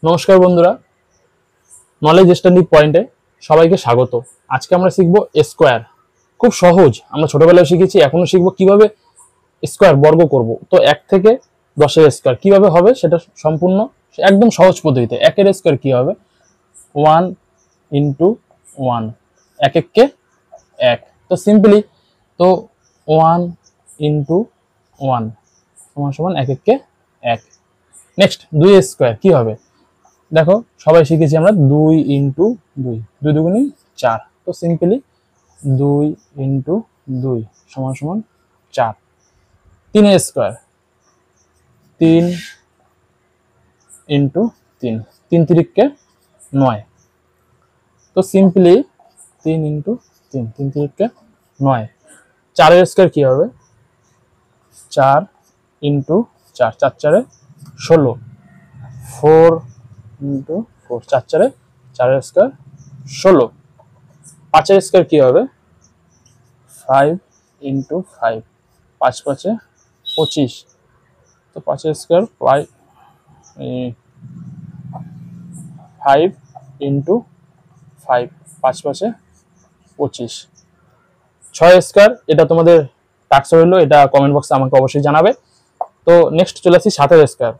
নমস্কার বন্ধুরা, knowledge study পয়েন্টে সবাইকে স্বাগত। আজকে আমরা শিখব স্কোয়ার। খুব সহজ, আমরা ছোটবেলায় শিখেছি, এখনো শিখব কিভাবে স্কোয়ার বর্গ করব। তো 1 থেকে 10-এর স্কোয়ার কিভাবে হবে সেটা সম্পূর্ণ একদম সহজ পদ্ধতিতে। 1-এর স্কোয়ার কি হবে? 1 ইন্টু 1, 1 1। তো সিম্পলি, তো 1 ইন্টু 1 সমান সমান 1 1। নেক্সট 2-এর স্কোয়ার কি হবে? দেখো, সবাই শিখেছি আমরা 2 ইন্টু 2, 2 দুগুণে 4। তো সিম্পলি 2 ইন্টু 2 সমান সমান 4। 3-এর স্কোয়ার 3 ইন্টু 3, 3 তিরিকে 9। তো সিম্পলি 3 ইন্টু 3, 3 তিরিকে 9। 4-এর স্কোয়ার কি হবে? 4 ইন্টু 4, 4 4-এ 16। 4 ইন্টু 4, 4 4-এ 4-এর স্কোয়ার 16। 5-এর স্কোয়ার কি হবে? 5 ইন্টু 5, 5 5-এ 25। তো 5-এর স্কোয়ার 5 ইন্টু 5, 5 5-এ 25। 6-এর স্কোয়ার, এটা তোমাদের টাস্ক রইলো, এটা কমেন্ট বক্সে আমাকে অবশ্যই জানাবে। তো নেক্সট চলে আসছি 7-এর স্কোয়ার।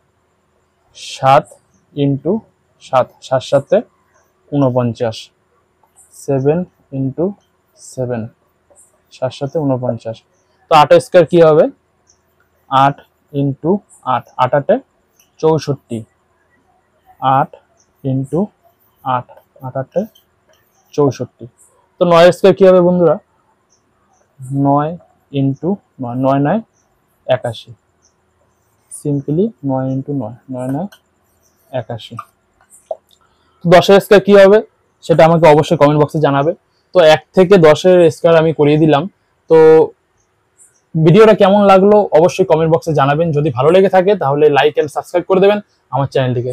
7 ইন্টু 7, 7 7-এ 49। 7 ইন্টু 7, 7 7-এ 49। তো 8-এর স্কোয়ার কি হবে? 8 ইন্টু 8, 8 8-এ 64। 8 ইন্টু 8, 8 8-এ 64। তো 9-এর স্কোয়ার কি হবে বন্ধুরা? 9 ইন্টু 9, 9 9 81। Simply 9 into 9, 9 9 81। তো 10-এর স্কোয়ার কি হবে সেটা আমাকে অবশ্যই কমেন্ট বক্সে জানাবে। তো 1 থেকে 10-এর স্কোয়ার আমি করিয়ে দিলাম। তো ভিডিওটা কেমন লাগলো অবশ্যই কমেন্ট বক্সে জানাবেন। যদি ভালো লেগে থাকে তাহলে লাইক এন্ড সাবস্ক্রাইব করে দেবেন আমার চ্যানেলটিকে।